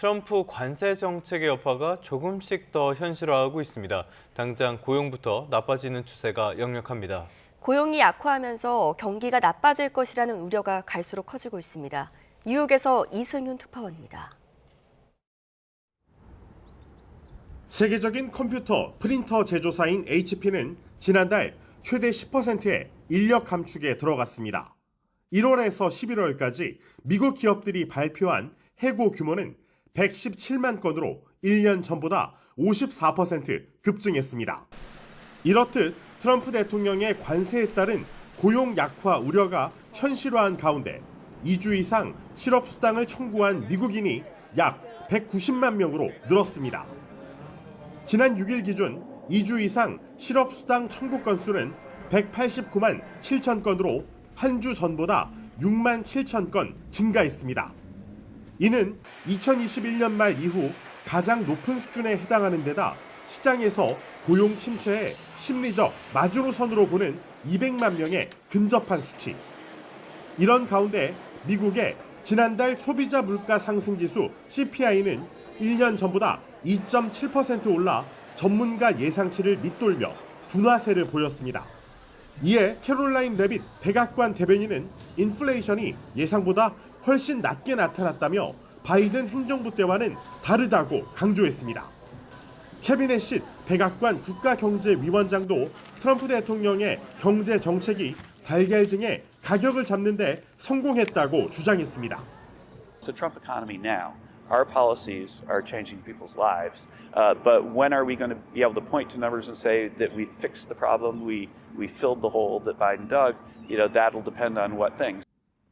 트럼프 관세 정책의 여파가 조금씩 더 현실화하고 있습니다. 당장 고용부터 나빠지는 추세가 역력합니다. 고용이 약화하면서 경기가 나빠질 것이라는 우려가 갈수록 커지고 있습니다. 뉴욕에서 이승윤 특파원입니다. 세계적인 컴퓨터, 프린터 제조사인 HP는 지난달 최대 10%의 인력 감축에 들어갔습니다. 1월에서 11월까지 미국 기업들이 발표한 해고 규모는 117만 건으로 1년 전보다 54% 급증했습니다. 이렇듯 트럼프 대통령의 관세에 따른 고용 약화 우려가 현실화한 가운데 2주 이상 실업수당을 청구한 미국인이 약 190만 명으로 늘었습니다. 지난 6일 기준 2주 이상 실업수당 청구 건수는 189만 7천 건으로 한 주 전보다 6만 7천 건 증가했습니다. 이는 2021년 말 이후 가장 높은 수준에 해당하는 데다 시장에서 고용 침체의 심리적 마지노선으로 보는 200만 명에 근접한 수치. 이런 가운데 미국의 지난달 소비자 물가 상승 지수 CPI는 1년 전보다 2.7% 올라 전문가 예상치를 밑돌며 둔화세를 보였습니다. 이에 캐롤라인 레빗 백악관 대변인은 인플레이션이 예상보다 훨씬 낮게 나타났다며 바이든 행정부 때와는 다르다고 강조했습니다. 케빈 애씑 백악관 국가경제위원장도 트럼프 대통령의 경제 정책이 달걀 등의 가격을 잡는 데 성공했다고 주장했습니다. It's a Trump economy now. Our policies are changing people's lives, but when are we going to be able to point to numbers and say that we fixed the problem, we filled the hole that Biden dug? That'll depend on what things.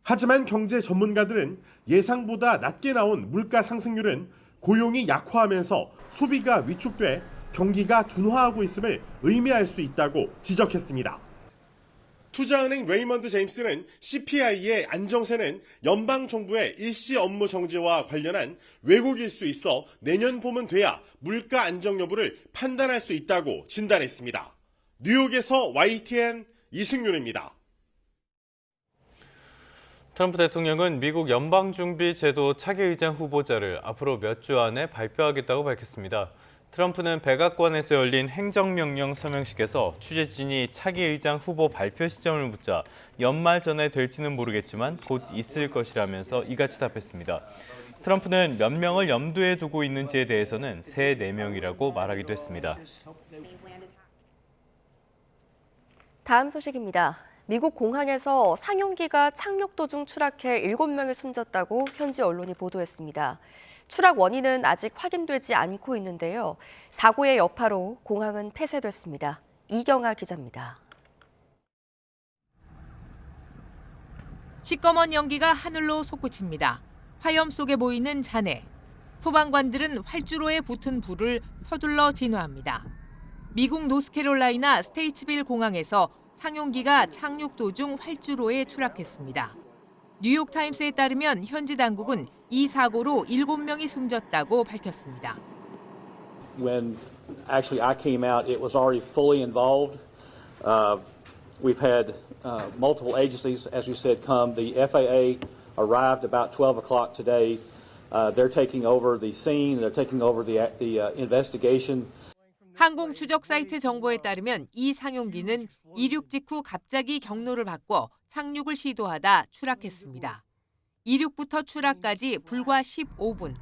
하지만 경제 전문가들은 예상보다 낮게 나온 물가 상승률은 고용이 약화하면서 소비가 위축돼 경기가 둔화하고 있음을 의미할 수 있다고 지적했습니다. 투자은행 레이먼드 제임스는 CPI의 안정세는 연방정부의 일시 업무 정지와 관련한 왜곡일 수 있어 내년 봄은 돼야 물가 안정 여부를 판단할 수 있다고 진단했습니다. 뉴욕에서 YTN 이승윤입니다. 트럼프 대통령은 미국 연방준비제도 차기 의장 후보자를 앞으로 몇 주 안에 발표하겠다고 밝혔습니다. 트럼프는 백악관에서 열린 행정명령 서명식에서 취재진이 차기 의장 후보 발표 시점을 묻자 연말 전에 될지는 모르겠지만 곧 있을 것이라면서 이같이 답했습니다. 트럼프는 몇 명을 염두에 두고 있는지에 대해서는 3-4명이라고 말하기도 했습니다. 다음 소식입니다. 미국 공항에서 상용기가 착륙 도중 추락해 7명이 숨졌다고 현지 언론이 보도했습니다. 추락 원인은 아직 확인되지 않고 있는데요. 사고의 여파로 공항은 폐쇄됐습니다. 이경아 기자입니다. 시꺼먼 연기가 하늘로 솟구칩니다. 화염 속에 보이는 잔해. 소방관들은 활주로에 붙은 불을 서둘러 진화합니다. 미국 노스캐롤라이나 스테이츠빌 공항에서 상용기가 착륙 도중 활주로에 추락했습니다. 뉴욕타임스에 따르면 현지 당국은 이 사고로 7명이 숨졌다고 밝혔습니다. When actually I came out, it was already fully involved. We've had multiple agencies, as we said, come. The FAA arrived about 12 o'clock today. They're taking over the scene. They're taking over the investigation. 항공 추적 사이트 정보에 따르면 이 상용기는 이륙 직후 갑자기 경로를 바꿔 착륙을 시도하다 추락했습니다. 이륙부터 추락까지 불과 15분.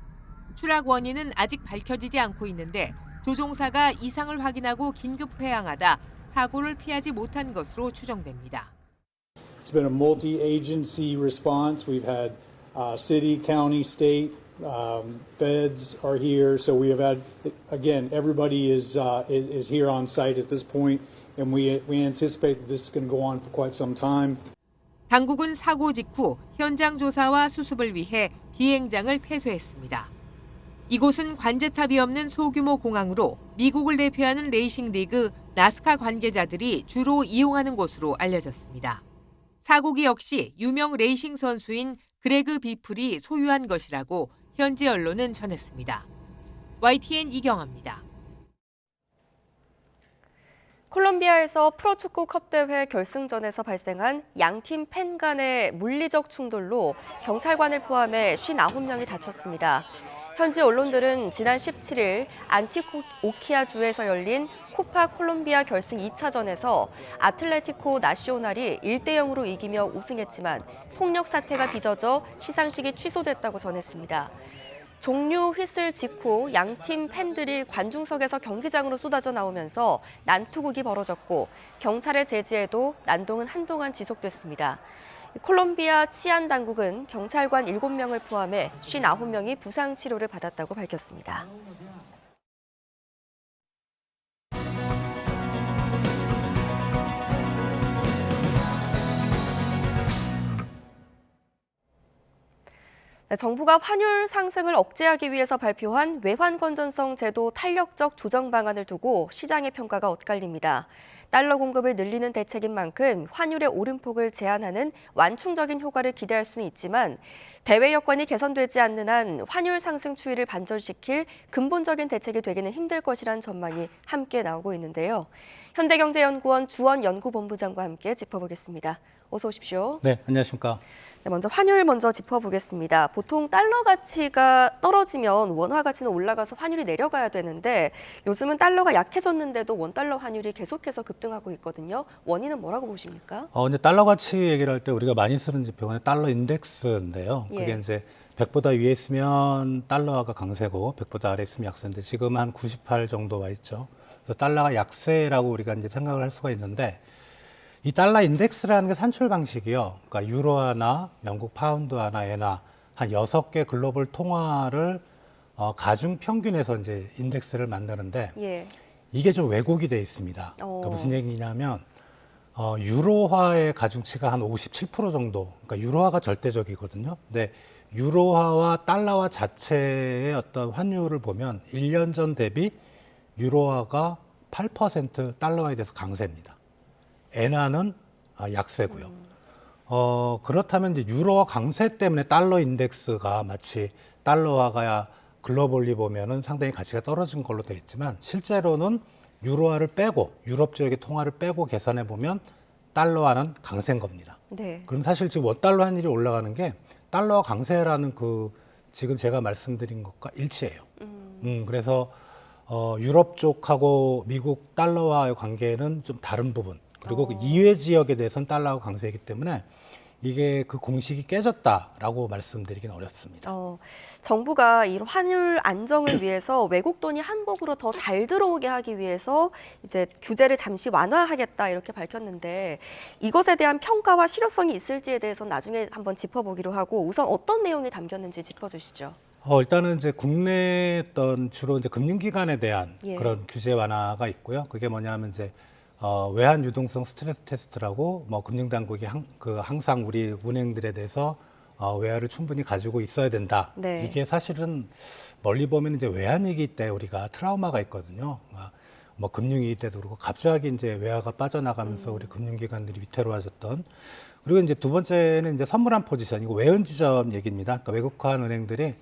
추락 원인은 아직 밝혀지지 않고 있는데 조종사가 이상을 확인하고 긴급 회항하다 사고를 피하지 못한 것으로 추정됩니다. It's been a multi-agency response. We've had city, county, state, feds are here. So we have had, again, everybody is here on site at this point, and we anticipate that this is going to go on for quite some time. 당국은 사고 직후 현장 조사와 수습을 위해 비행장을 폐쇄했습니다. 이곳은 관제탑이 없는 소규모 공항으로 미국을 대표하는 레이싱 리그 나스카 관계자들이 주로 이용하는 곳으로 알려졌습니다. 사고기 역시 유명 레이싱 선수인 그레그 비플이 소유한 것이라고 현지 언론은 전했습니다. YTN 이경아입니다. 콜롬비아에서 프로축구 컵대회 결승전에서 발생한 양팀 팬 간의 물리적 충돌로 경찰관을 포함해 59명이 다쳤습니다. 현지 언론들은 지난 17일 안티오키아주에서 열린 코파 콜롬비아 결승 2차전에서 아틀레티코 나시오날이 1대0으로 이기며 우승했지만 폭력 사태가 빚어져 시상식이 취소됐다고 전했습니다. 종료 휘슬 직후 양팀 팬들이 관중석에서 경기장으로 쏟아져 나오면서 난투극이 벌어졌고 경찰의 제지에도 난동은 한동안 지속됐습니다. 콜롬비아 치안 당국은 경찰관 7명을 포함해 59명이 부상 치료를 받았다고 밝혔습니다. 정부가 환율 상승을 억제하기 위해서 발표한 외환건전성 제도 탄력적 조정 방안을 두고 시장의 평가가 엇갈립니다. 달러 공급을 늘리는 대책인 만큼 환율의 오름폭을 제한하는 완충적인 효과를 기대할 수는 있지만 대외 여건이 개선되지 않는 한 환율 상승 추이를 반전시킬 근본적인 대책이 되기는 힘들 것이란 전망이 함께 나오고 있는데요. 현대경제연구원 주원 연구본부장과 함께 짚어보겠습니다. 어서 오십시오. 네, 안녕하십니까. 네, 먼저 환율 먼저 짚어보겠습니다. 보통 달러 가치가 떨어지면 원화 가치는 올라가서 환율이 내려가야 되는데 요즘은 달러가 약해졌는데도 원달러 환율이 계속해서 급등하고 있거든요. 원인은 뭐라고 보십니까? 이제 달러 가치 얘기를 할 때 우리가 많이 쓰는 지표가 달러 인덱스인데요. 그게 예. 이제 100보다 위에 있으면 달러가 강세고 100보다 아래 있으면 약세인데 지금 한 98 정도 와 있죠. 그래서 달러가 약세라고 우리가 이제 생각을 할 수가 있는데 이 달러 인덱스라는 게 산출 방식이요. 그러니까 유로화나 영국 파운드화나 엔화 한 6개 글로벌 통화를 가중 평균해서 이제 인덱스를 만드는데 예. 이게 좀 왜곡이 돼 있습니다. 그러니까 무슨 얘기냐면 유로화의 가중치가 한 57% 정도. 그러니까 유로화가 절대적이거든요. 근데 유로화와 달러화 자체의 어떤 환율을 보면 1년 전 대비 유로화가 8% 달러화에 대해서 강세입니다. 엔화는 약세고요. 그렇다면 이제 유로화 강세 때문에 달러 인덱스가 마치 달러화가 글로벌리 보면은 상당히 가치가 떨어진 걸로 되어 있지만 실제로는 유로화를 빼고 유럽 지역의 통화를 빼고 계산해 보면 달러화는 강세인 겁니다. 네. 그럼 사실 지금 원달러 환율이 올라가는 게 달러화 강세라는 그 지금 제가 말씀드린 것과 일치해요. 그래서 유럽 쪽하고 미국 달러와의 관계는 좀 다른 부분. 그리고 그 이외 지역에 대해서는 달러가 강세이기 때문에 이게 그 공식이 깨졌다라고 말씀드리긴 어렵습니다. 정부가 이 환율 안정을 위해서 외국 돈이 한국으로 더 잘 들어오게 하기 위해서 이제 규제를 잠시 완화하겠다 이렇게 밝혔는데 이것에 대한 평가와 실효성이 있을지에 대해서는 나중에 한번 짚어보기로 하고 우선 어떤 내용이 담겼는지 짚어주시죠. 일단은 이제 국내 어떤 주로 이제 금융기관에 대한 예. 그런 규제 완화가 있고요. 그게 뭐냐면 이제 외환 유동성 스트레스 테스트라고 뭐 금융당국이 항상 우리 은행들에 대해서 외화를 충분히 가지고 있어야 된다. 네. 이게 사실은 멀리 보면 이제 외환위기 때 우리가 트라우마가 있거든요. 뭐 금융위기 때도 그렇고 갑자기 이제 외화가 빠져나가면서 우리 금융기관들이 위태로워졌던. 그리고 이제 두 번째는 이제 선물한 포지션, 이거 외연 지점 얘기입니다. 그러니까 외국화한 은행들이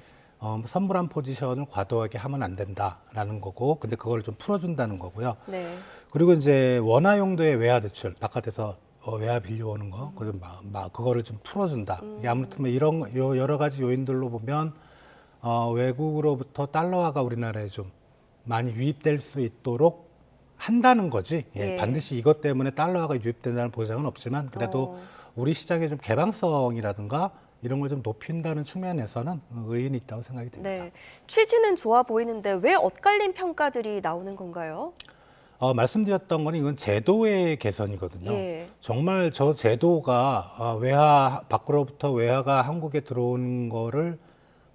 선물한 포지션을 과도하게 하면 안 된다라는 거고, 근데 그걸 좀 풀어준다는 거고요. 네. 그리고 이제 원화 용도의 외화 대출, 바깥에서 외화 빌려오는 거, 그거를 좀 풀어준다. 이게 아무튼 뭐 이런 여러 가지 요인들로 보면 외국으로부터 달러화가 우리나라에 좀 많이 유입될 수 있도록 한다는 거지. 예, 예. 반드시 이것 때문에 달러화가 유입된다는 보장은 없지만 그래도 우리 시장의 좀 개방성이라든가 이런 걸 좀 높인다는 측면에서는 의의는 있다고 생각이 됩니다. 네. 취지는 좋아 보이는데 왜 엇갈린 평가들이 나오는 건가요? 말씀드렸던 거는 이건 제도의 개선이거든요. 예. 정말 저 제도가 외화 밖으로부터 외화가 한국에 들어오는 거를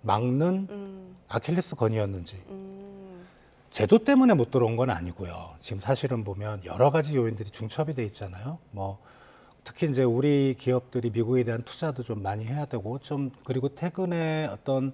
막는 아킬레스 건이었는지 제도 때문에 못 들어온 건 아니고요. 지금 사실은 보면 여러 가지 요인들이 중첩이 돼 있잖아요. 뭐 특히 이제 우리 기업들이 미국에 대한 투자도 좀 많이 해야 되고 좀 그리고 최근에 어떤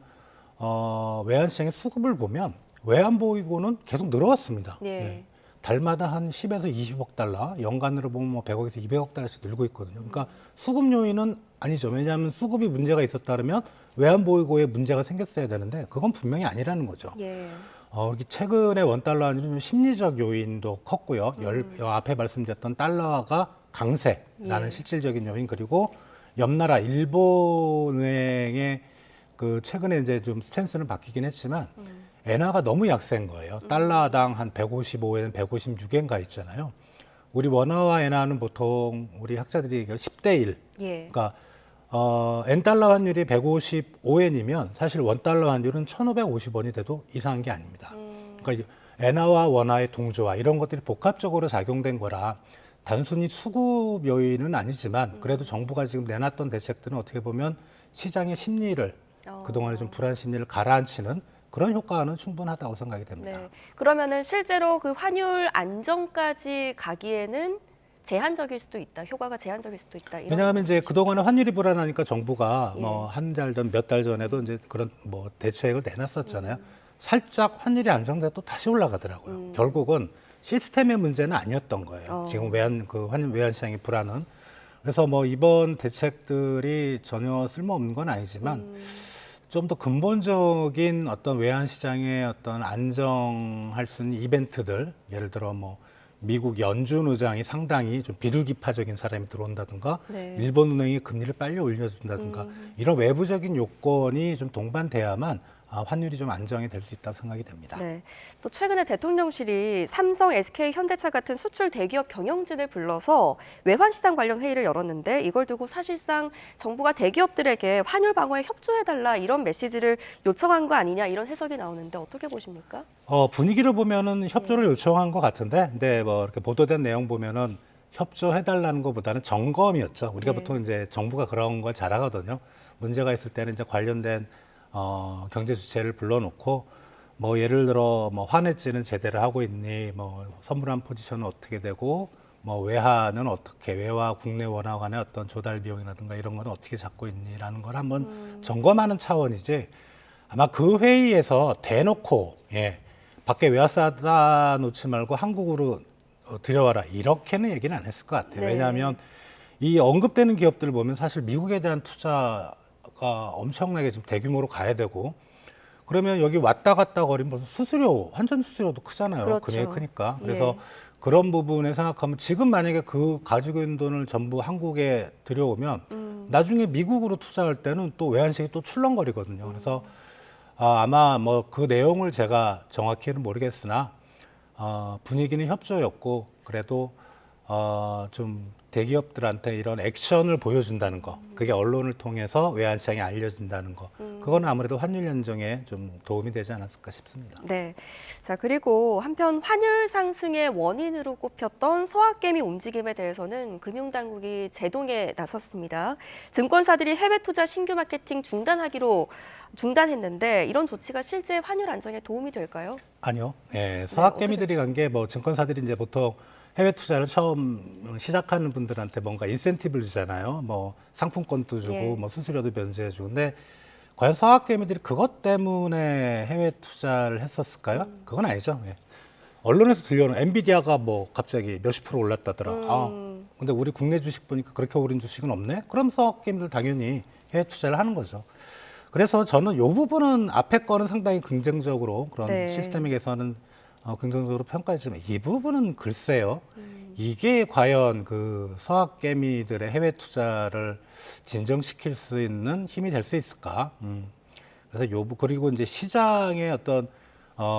외환 시장의 수급을 보면 외환 보유고는 계속 늘어왔습니다. 예. 예. 달마다 한 10에서 20억 달러, 연간으로 보면 뭐 100억에서 200억 달러씩 늘고 있거든요. 그러니까 수급 요인은 아니죠. 왜냐하면 수급이 문제가 있었다면 외환 보유고에 문제가 생겼어야 되는데 그건 분명히 아니라는 거죠. 예. 최근에 원달러 환율은 좀 심리적 요인도 컸고요. 앞에 말씀드렸던 달러가 강세라는 예. 실질적인 요인, 그리고 옆나라 일본은행의 그 최근에 이제 좀 스탠스는 바뀌긴 했지만 엔화가 너무 약세인 거예요. 달러당 한 155엔, 156엔 가 있잖아요. 우리 원화와 엔화는 보통 우리 학자들이 얘기할 10대 1. 예. 그러니까 엔달러 환율이 155엔이면 사실 원달러 환율은 1,550원이 돼도 이상한 게 아닙니다. 그러니까 엔화와 원화의 동조화 이런 것들이 복합적으로 작용된 거라 단순히 수급 요인은 아니지만 그래도 정부가 지금 내놨던 대책들은 어떻게 보면 시장의 심리를 그동안에 좀 불안 심리를 가라앉히는 그런 효과는 충분하다고 생각이 됩니다. 네. 그러면은 실제로 그 환율 안정까지 가기에는 제한적일 수도 있다. 효과가 제한적일 수도 있다. 이런 왜냐하면 이제 말씀이시죠? 그동안에 환율이 불안하니까 정부가 예. 뭐 한 달 전, 몇 달 전에도 이제 그런 뭐 대책을 내놨었잖아요. 살짝 환율이 안정돼 또 다시 올라가더라고요. 결국은 시스템의 문제는 아니었던 거예요. 지금 외환 시장의 불안은. 그래서 뭐 이번 대책들이 전혀 쓸모없는 건 아니지만 좀 더 근본적인 어떤 외환 시장의 어떤 안정할 수 있는 이벤트들, 예를 들어 뭐 미국 연준 의장이 상당히 좀 비둘기파적인 사람이 들어온다든가, 네. 일본 은행이 금리를 빨리 올려준다든가 이런 외부적인 요건이 좀 동반돼야만 환율이 좀 안정이 될 수 있다고 생각이 됩니다. 네. 또 최근에 대통령실이 삼성, SK, 현대차 같은 수출 대기업 경영진을 불러서 외환시장 관련 회의를 열었는데 이걸 두고 사실상 정부가 대기업들에게 환율 방어에 협조해달라 이런 메시지를 요청한 거 아니냐 이런 해석이 나오는데 어떻게 보십니까? 분위기를 보면은 협조를 요청한 것 같은데, 근데 뭐 이렇게 보도된 내용 보면은 협조해달라는 것보다는 점검이었죠. 우리가 네. 보통 이제 정부가 그런 걸 잘하거든요. 문제가 있을 때는 이제 관련된 경제 주체를 불러놓고 뭐 예를 들어 뭐 환해지는 제대로 하고 있니, 뭐 선물한 포지션은 어떻게 되고, 뭐 외화는 어떻게, 외화 국내 원화 간의 어떤 조달 비용이라든가 이런 거는 어떻게 잡고 있니라는 걸 한번 점검하는 차원이지, 아마 그 회의에서 대놓고 밖에 외화 싸다 놓지 말고 한국으로 들여와라 이렇게는 얘기는 안 했을 것 같아요. 네. 왜냐하면 이 언급되는 기업들을 보면 사실 미국에 대한 투자가 엄청나게 지금 대규모로 가야 되고, 그러면 여기 왔다 갔다 거리면 벌써 수수료, 환전 수수료도 크잖아요. 그렇죠. 금액이 크니까. 그래서 예. 그런 부분에 생각하면 지금 만약에 그 가지고 있는 돈을 전부 한국에 들여오면 나중에 미국으로 투자할 때는 또 외환시장이 또 출렁거리거든요. 그래서 아마 뭐 그 내용을 제가 정확히는 모르겠으나 분위기는 협조였고, 그래도 좀 대기업들한테 이런 액션을 보여준다는 거, 그게 언론을 통해서 외환시장에 알려진다는 거, 그건 아무래도 환율 안정에 좀 도움이 되지 않았을까 싶습니다. 네. 자, 그리고 한편 환율 상승의 원인으로 꼽혔던 서학개미 움직임에 대해서는 금융당국이 제동에 나섰습니다. 증권사들이 해외 투자 신규 마케팅 중단했는데 이런 조치가 실제 환율 안정에 도움이 될까요? 아니요. 서학개미들이 간 게 뭐 증권사들이 이제 보통 해외 투자를 처음 시작하는 분들한테 뭔가 인센티브를 주잖아요. 뭐 상품권도 주고, 예. 뭐 수수료도 변제해주고. 근데 과연 서학개미들이 그것 때문에 해외 투자를 했었을까요? 그건 아니죠. 언론에서 들려오는 엔비디아가 뭐 갑자기 몇십 프로 올랐다더라. 근데 우리 국내 주식 보니까 그렇게 오른 주식은 없네? 그럼 서학개미들 당연히 해외 투자를 하는 거죠. 그래서 저는 이 부분은 앞에 거는 상당히 긍정적으로 그런 네. 시스템에 개선은 긍정적으로 평가했지만 이 부분은 글쎄요. 이게 과연 그 서학개미들의 해외 투자를 진정시킬 수 있는 힘이 될 수 있을까? 그래서 그리고 이제 시장의 어떤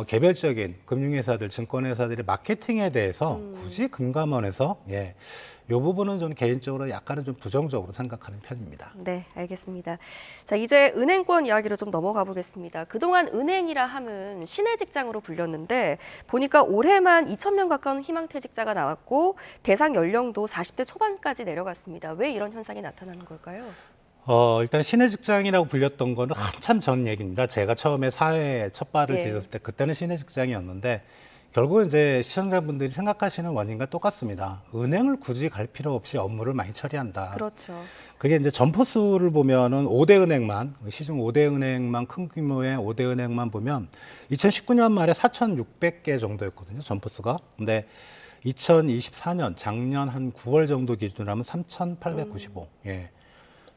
개별적인 금융회사들, 증권회사들의 마케팅에 대해서 굳이 금감원에서 이 부분은 저는 개인적으로 약간은 좀 부정적으로 생각하는 편입니다. 네, 알겠습니다. 자, 이제 은행권 이야기로 좀 넘어가 보겠습니다. 그동안 은행이라 함은 신의 직장으로 불렸는데 보니까 올해만 2,000명 가까운 희망퇴직자가 나왔고 대상 연령도 40대 초반까지 내려갔습니다. 왜 이런 현상이 나타나는 걸까요? 일단 신의 직장이라고 불렸던 거는 한참 전 얘기입니다. 제가 처음에 사회에 첫 발을 예. 디뎠을 때 그때는 신의 직장이었는데, 결국은 이제 시청자분들이 생각하시는 원인과 똑같습니다. 은행을 굳이 갈 필요 없이 업무를 많이 처리한다. 그렇죠. 그게 이제 점포수를 보면은 5대 은행만, 시중 5대 은행만, 큰 규모의 5대 은행만 보면 2019년 말에 4,600개 정도였거든요, 점포수가. 근데 2024년 작년 한 9월 정도 기준으로 하면 3,895.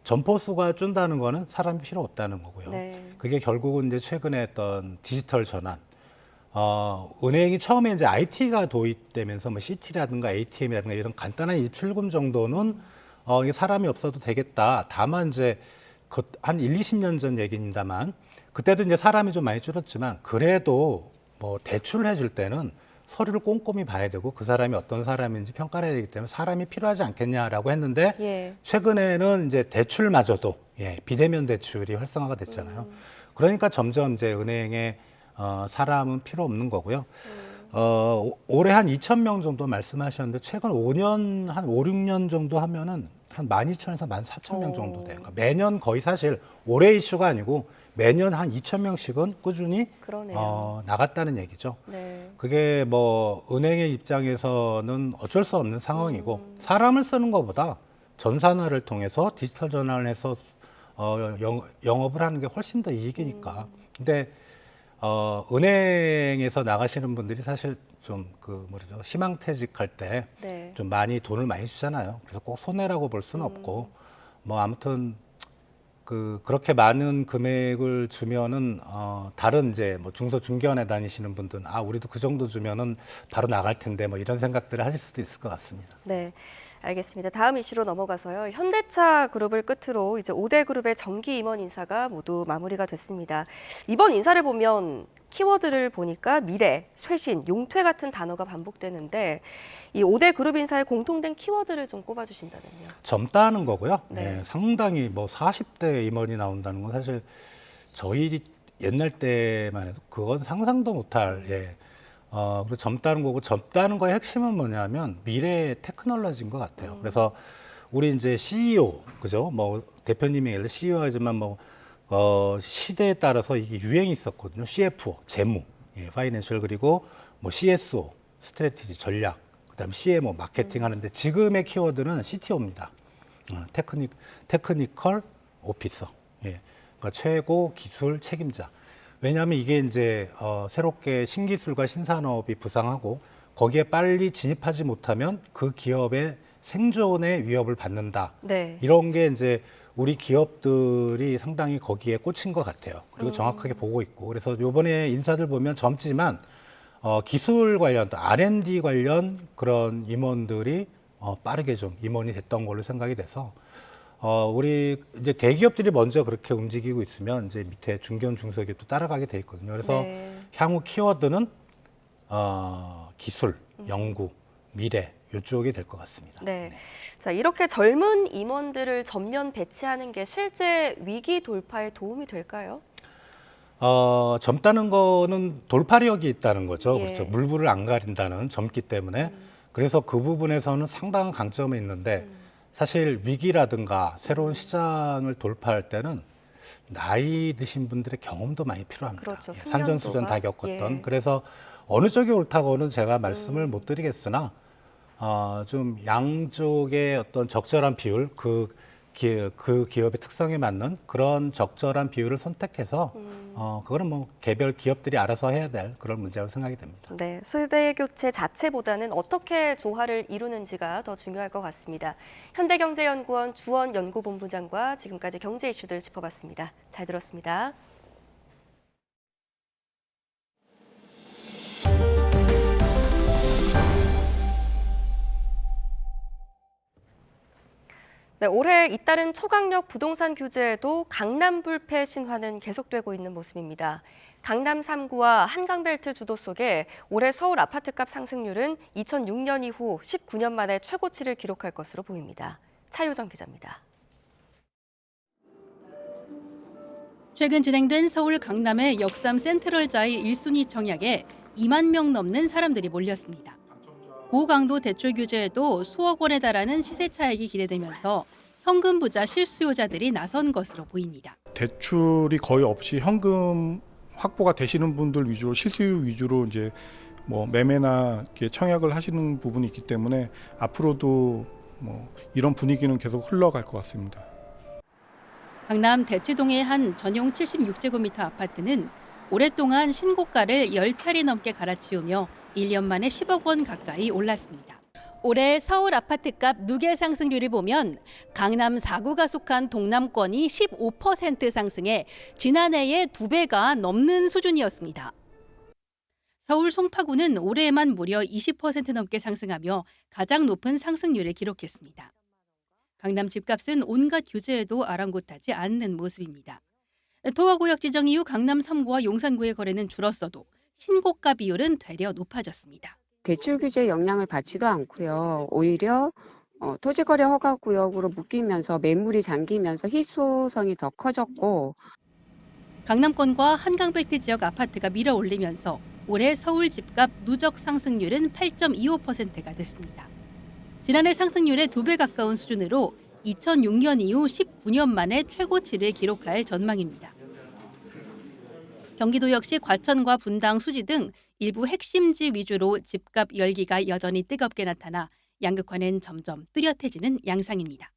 점포수가 준다는 거는 사람이 필요 없다는 거고요. 네. 그게 결국은 이제 최근에 했던 디지털 전환. 은행이 처음에 이제 IT가 도입되면서 뭐 CT라든가 ATM이라든가 이런 간단한 입출금 정도는 이게 사람이 없어도 되겠다. 다만 이제 한 1, 20년 전 얘기입니다만 그때도 이제 사람이 좀 많이 줄었지만 그래도 뭐 대출을 해줄 때는 서류를 꼼꼼히 봐야 되고 그 사람이 어떤 사람인지 평가를 해야 되기 때문에 사람이 필요하지 않겠냐라고 했는데 예. 최근에는 이제 대출마저도 비대면 대출이 활성화가 됐잖아요. 그러니까 점점 이제 은행에 사람은 필요 없는 거고요. 올해 한 2,000명 정도 말씀하셨는데 최근 5년, 한 5, 6년 정도 하면은 한 12,000에서 14,000명 정도 돼요. 그러니까 매년 거의 사실 올해 이슈가 아니고 매년 한 2,000명씩은 꾸준히 그러네요. 나갔다는 얘기죠. 네. 그게 뭐 은행의 입장에서는 어쩔 수 없는 상황이고 사람을 쓰는 것보다 전산화를 통해서 디지털 전환을 해서 영업을 하는 게 훨씬 더 이익이니까. 근데 은행에서 나가시는 분들이 사실 좀 희망퇴직할 때 좀 네. 많이 돈을 많이 주잖아요. 그래서 꼭 손해라고 볼 수는 없고 뭐 아무튼 그렇게 많은 금액을 주면은 다른 이제 뭐 중소 중견에 다니시는 분들은 우리도 그 정도 주면은 바로 나갈 텐데 뭐 이런 생각들을 하실 수도 있을 것 같습니다. 네, 알겠습니다. 다음 이슈로 넘어가서요. 현대차 그룹을 끝으로 이제 5대 그룹의 정기 임원 인사가 모두 마무리가 됐습니다. 이번 인사를 보면 키워드를 보니까 미래, 쇄신, 용퇴 같은 단어가 반복되는데 이 5대 그룹 인사의 공통된 키워드를 좀 꼽아주신다면요. 젊다는 거고요. 네. 네, 상당히 뭐 40대 임원이 나온다는 건 사실 저희 옛날 때만 해도 그건 상상도 못할 그리고 젊다는 거고 젊다는 거의 핵심은 뭐냐면 미래의 테크놀로지인 것 같아요. 그래서 우리 이제 CEO 그죠? 뭐 대표님이 예를 CEO이지만 뭐 시대에 따라서 이게 유행이 있었거든요. CFO 재무, 파이낸셜 그리고 뭐 CSO 스트래티지 전략, 그다음에 CMO 마케팅 하는데 지금의 키워드는 CTO입니다. 테크니컬 오피서. 그러니까 최고 기술 책임자. 왜냐하면 이게 이제 새롭게 신기술과 신산업이 부상하고 거기에 빨리 진입하지 못하면 그 기업의 생존의 위협을 받는다. 네. 이런 게 이제 우리 기업들이 상당히 거기에 꽂힌 것 같아요. 그리고 정확하게 보고 있고. 그래서 요번에 인사들 보면 젊지만 기술 관련, 또 R&D 관련 그런 임원들이 빠르게 좀 임원이 됐던 걸로 생각이 돼서 우리 이제 대기업들이 먼저 그렇게 움직이고 있으면 이제 밑에 중견 중소기업도 따라가게 돼 있거든요. 그래서 네. 향후 키워드는 기술, 연구, 미래 이쪽이 될 것 같습니다. 네. 자, 이렇게 젊은 임원들을 전면 배치하는 게 실제 위기 돌파에 도움이 될까요? 젊다는 거는 돌파력이 있다는 거죠. 예. 그렇죠. 물불을 안 가린다는 젊기 때문에. 그래서 그 부분에서는 상당한 강점이 있는데 사실 위기라든가 새로운 시장을 돌파할 때는 나이 드신 분들의 경험도 많이 필요합니다. 그렇죠. 산전수전 다 숙련도가. 겪었던. 예. 그래서 어느 쪽이 옳다고는 제가 말씀을 못 드리겠으나 좀 양쪽의 어떤 적절한 비율, 그 기업의 특성에 맞는 그런 적절한 비율을 선택해서 그거는 뭐 개별 기업들이 알아서 해야 될 그런 문제라고 생각이 됩니다. 네, 세대 교체 자체보다는 어떻게 조화를 이루는지가 더 중요할 것 같습니다. 현대경제연구원 주원 연구본부장과 지금까지 경제 이슈들 짚어봤습니다. 잘 들었습니다. 네, 올해 잇따른 초강력 부동산 규제에도 강남 불패 신화는 계속되고 있는 모습입니다. 강남 3구와 한강벨트 주도 속에 올해 서울 아파트값 상승률은 2006년 이후 19년 만에 최고치를 기록할 것으로 보입니다. 차유정 기자입니다. 최근 진행된 서울 강남의 역삼 센트럴자이 1순위 청약에 2만 명 넘는 사람들이 몰렸습니다. 고강도 대출 규제에도 수억 원에 달하는 시세 차익이 기대되면서 현금 부자 실수요자들이 나선 것으로 보입니다. 대출이 거의 없이 현금 확보가 되시는 분들 위주로 실수요 위주로 이제 뭐 매매나 이렇게 청약을 하시는 부분이 있기 때문에 앞으로도 뭐 이런 분위기는 계속 흘러갈 것 같습니다. 강남 대치동의 한 전용 76제곱미터 아파트는 오랫동안 신고가를 10차례 넘게 갈아치우며 1년 만에 10억 원 가까이 올랐습니다. 올해 서울 아파트값 누계 상승률을 보면 강남 4구가 속한 동남권이 15% 상승해 지난해의 2배가 넘는 수준이었습니다. 서울 송파구는 올해에만 무려 20% 넘게 상승하며 가장 높은 상승률을 기록했습니다. 강남 집값은 온갖 규제에도 아랑곳하지 않는 모습입니다. 토화구역 지정 이후 강남 3구와 용산구의 거래는 줄었어도 신고가 비율은 되려 높아졌습니다. 대출 규제 영향을 받지도 않고요. 오히려 토지거래 허가구역으로 묶이면서 매물이 잠기면서 희소성이 더 커졌고 강남권과 한강벨트 지역 아파트가 밀어올리면서 올해 서울 집값 누적 상승률은 8.25%가 됐습니다. 지난해 상승률의 2배 가까운 수준으로 2006년 이후 19년 만에 최고치를 기록할 전망입니다. 경기도 역시 과천과 분당, 수지 등 일부 핵심지 위주로 집값 열기가 여전히 뜨겁게 나타나 양극화는 점점 뚜렷해지는 양상입니다.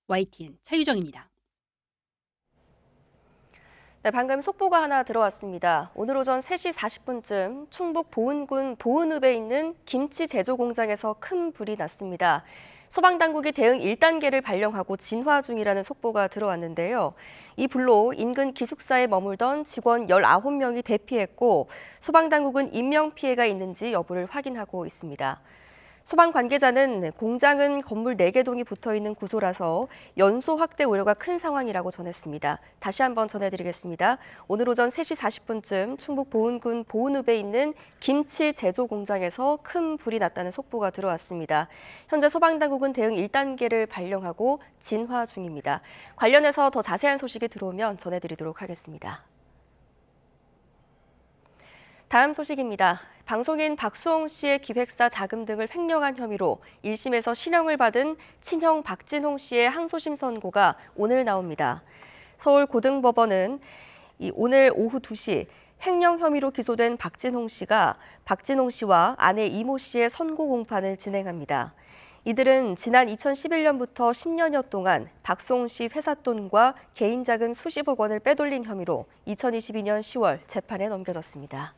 YTN 차유정입니다. 네, 방금 속보가 하나 들어왔습니다. 오늘 오전 3시 40분쯤 충북 보은군 보은읍에 있는 김치 제조 공장에서 큰 불이 났습니다. 소방당국이 대응 1단계를 발령하고 진화 중이라는 속보가 들어왔는데요. 이 불로 인근 기숙사에 머물던 직원 19명이 대피했고 소방당국은 인명피해가 있는지 여부를 확인하고 있습니다. 소방 관계자는 공장은 건물 4개 동이 붙어있는 구조라서 연소 확대 우려가 큰 상황이라고 전했습니다. 다시 한번 전해드리겠습니다. 오늘 오전 3시 40분쯤 충북 보은군 보은읍에 있는 김치 제조 공장에서 큰 불이 났다는 속보가 들어왔습니다. 현재 소방당국은 대응 1단계를 발령하고 진화 중입니다. 관련해서 더 자세한 소식이 들어오면 전해드리도록 하겠습니다. 다음 소식입니다. 방송인 박수홍 씨의 기획사 자금 등을 횡령한 혐의로 1심에서 실형을 받은 친형 박진홍 씨의 항소심 선고가 오늘 나옵니다. 서울고등법원은 오늘 오후 2시 횡령 혐의로 기소된 박진홍 씨가 박진홍 씨와 아내 이모 씨의 선고 공판을 진행합니다. 이들은 지난 2011년부터 10년여 동안 박수홍 씨 회사 돈과 개인 자금 수십억 원을 빼돌린 혐의로 2022년 10월 재판에 넘겨졌습니다.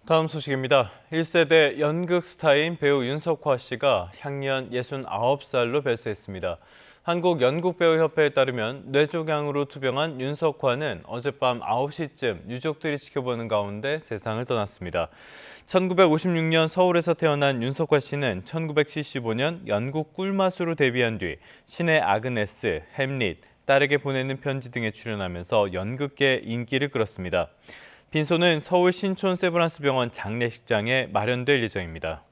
다음 소식입니다. 1세대 연극 스타인 배우 윤석화 씨가 향년 69살로 별세했습니다. 한국연극배우협회에 따르면 뇌종양으로 투병한 윤석화는 어젯밤 9시쯤 유족들이 지켜보는 가운데 세상을 떠났습니다. 1956년 서울에서 태어난 윤석화 씨는 1975년 연극 꿀맛으로 데뷔한 뒤 신의 아그네스, 햄릿, 딸에게 보내는 편지 등에 출연하면서 연극계 인기를 끌었습니다. 빈소는 서울 신촌 세브란스 병원 장례식장에 마련될 예정입니다.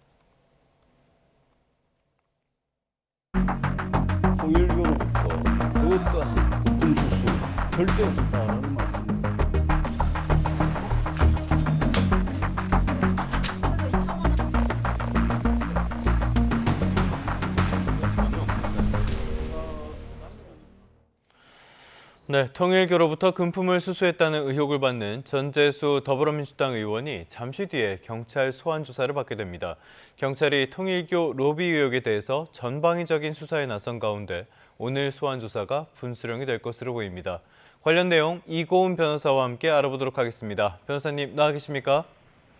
통일교로부터 어떠한 국군 수수 절대 없었다는 말씀입니다. 네, 통일교로부터 금품을 수수했다는 의혹을 받는 전재수 더불어민주당 의원이 잠시 뒤에 경찰 소환 조사를 받게 됩니다. 경찰이 통일교 로비 의혹에 대해서 전방위적인 수사에 나선 가운데 오늘 소환 조사가 분수령이 될 것으로 보입니다. 관련 내용 이고은 변호사와 함께 알아보도록 하겠습니다. 변호사님 나와 계십니까?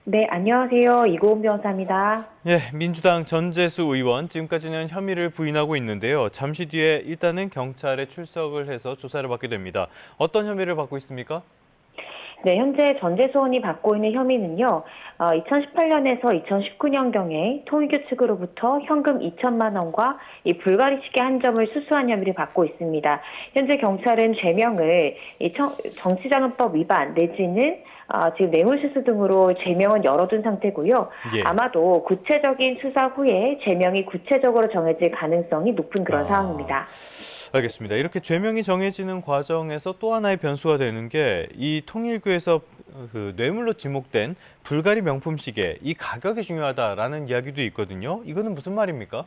네, 안녕하세요. 이고은 변호사입니다. 예, 민주당 전재수 의원 지금까지는 혐의를 부인하고 있는데요. 잠시 뒤에 일단은 경찰에 출석을 해서 조사를 받게 됩니다. 어떤 혐의를 받고 있습니까? 네, 현재 전재수 의원이 받고 있는 혐의는요. 2018년에서 2019년경에 통일교 측으로부터 현금 2천만 원과 이 불가리 시계 한 점을 수수한 혐의를 받고 있습니다. 현재 경찰은 죄명을 정치자금법 위반 내지는 지금 뇌물수수 등으로 죄명은 열어둔 상태고요. 예. 아마도 구체적인 수사 후에 죄명이 구체적으로 정해질 가능성이 높은 그런 상황입니다. 알겠습니다. 이렇게 죄명이 정해지는 과정에서 또 하나의 변수가 되는 게 이 통일교에서 그 뇌물로 지목된 불가리 명품 시계, 이 가격이 중요하다라는 이야기도 있거든요. 이거는 무슨 말입니까?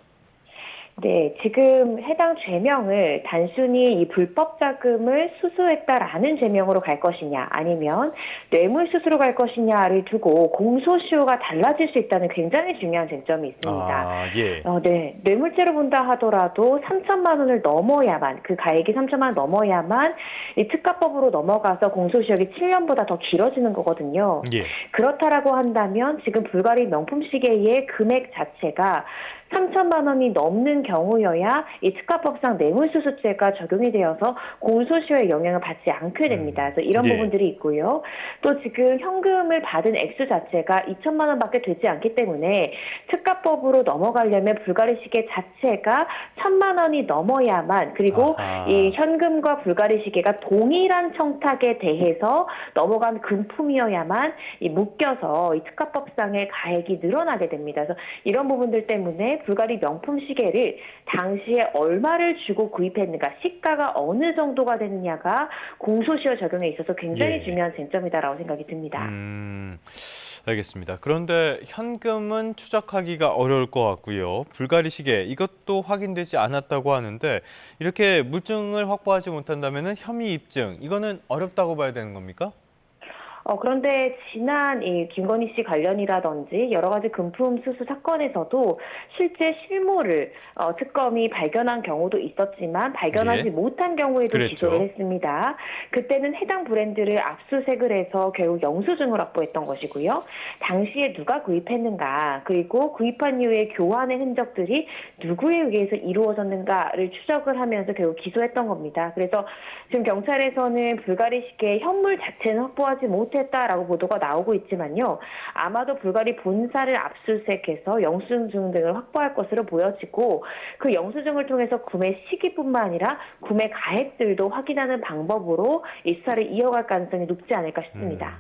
네, 지금 해당 죄명을 단순히 이 불법 자금을 수수했다라는 죄명으로 갈 것이냐 아니면 뇌물수수로 갈 것이냐를 두고 공소시효가 달라질 수 있다는 굉장히 중요한 쟁점이 있습니다. 예. 네, 뇌물죄로 본다 하더라도 3천만 원을 넘어야만, 그 가액이 3천만 원 넘어야만 이 특가법으로 넘어가서 공소시효가 7년보다 더 길어지는 거거든요. 예. 그렇다라고 한다면 지금 불가리 명품 시계의 금액 자체가 3천만 원이 넘는 경우여야 이 특가법상 뇌물수수죄가 적용이 되어서 공소시효의 영향을 받지 않게 됩니다. 그래서 이런 예. 부분들이 있고요. 또 지금 현금을 받은 액수 자체가 2천만 원밖에 되지 않기 때문에 특가법으로 넘어가려면 불가리 시계 자체가 1,000만 원이 넘어야만, 그리고 이 현금과 불가리 시계가 동일한 청탁에 대해서 넘어간 금품이어야만 이 묶여서 이 특가법상의 가액이 늘어나게 됩니다. 그래서 이런 부분들 때문에 불가리 명품 시계를 당시에 얼마를 주고 구입했는가, 시가가 어느 정도가 되느냐가 공소시효 적용에 있어서 굉장히 예. 중요한 쟁점이다라고 생각이 듭니다. 알겠습니다. 그런데 현금은 추적하기가 어려울 것 같고요. 불가리 시계 이것도 확인되지 않았다고 하는데 이렇게 물증을 확보하지 못한다면 혐의 입증 이거는 어렵다고 봐야 되는 겁니까? 그런데 지난 이 김건희 씨 관련이라든지 여러 가지 금품 수수 사건에서도 실제 실물을 특검이 발견한 경우도 있었지만 발견하지 예. 못한 경우에도 그랬죠. 기소를 했습니다. 그때는 해당 브랜드를 압수수색을 해서 결국 영수증을 확보했던 것이고요. 당시에 누가 구입했는가, 그리고 구입한 이후에 교환의 흔적들이 누구에 의해서 이루어졌는가를 추적을 하면서 결국 기소했던 겁니다. 그래서 지금 경찰에서는 불가리 시계의 현물 자체는 확보하지 못했다라고 보도가 나오고 있지만요. 아마도 불가리 본사를 압수수색해서 영수증 등을 확보할 것으로 보여지고 그 영수증을 통해서 구매 시기뿐만 아니라 구매 가액들도 확인하는 방법으로 이 수사를 이어갈 가능성이 높지 않을까 싶습니다.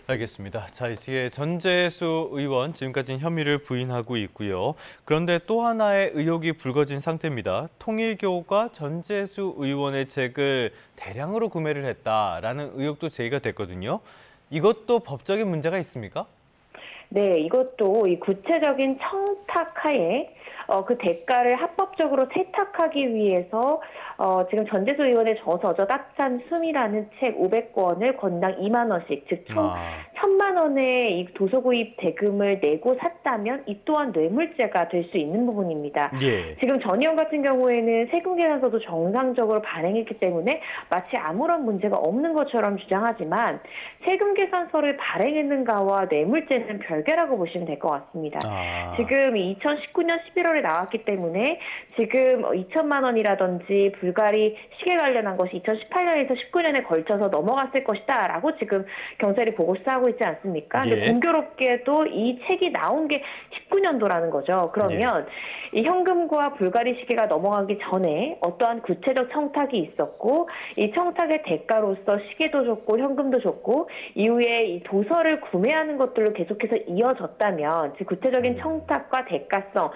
알겠습니다. 자, 이제 전재수 의원 지금까지는 혐의를 부인하고 있고요. 그런데 또 하나의 의혹이 불거진 상태입니다. 통일교가 전재수 의원의 책을 대량으로 구매를 했다라는 의혹도 제기가 됐거든요. 이것도 법적인 문제가 있습니까? 네, 이것도 이 구체적인 청탁하에 그 대가를 합법적으로 세탁하기 위해서 지금 전재수 의원의 저서죠. 따뜻한 숨이라는 책 500권을 권당 2만 원씩, 즉 총 1,000만 원의 이 도서구입 대금을 내고 샀다면 이 또한 뇌물죄가 될 수 있는 부분입니다. 예. 지금 전 의원 같은 경우에는 세금계산서도 정상적으로 발행했기 때문에 마치 아무런 문제가 없는 것처럼 주장하지만 세금계산서를 발행했는가와 뇌물죄는 별개라고 보시면 될 것 같습니다. 지금 2019년 11월에 나왔기 때문에 지금 2천만 원이라든지 불가리 시계 관련한 것이 2018년에서 19년에 걸쳐서 넘어갔을 것이다 라고 지금 경찰이 보고 수사하고 있지 않습니까? 근데 예. 공교롭게도 이 책이 나온 게 19년도라는 거죠. 그러면 이 현금과 불가리 시계가 넘어가기 전에 어떠한 구체적 청탁이 있었고 이 청탁의 대가로서 시계도 줬고 현금도 줬고 이후에 이 도서를 구매하는 것들로 계속해서 이어졌다면 즉 구체적인 청탁과 대가성,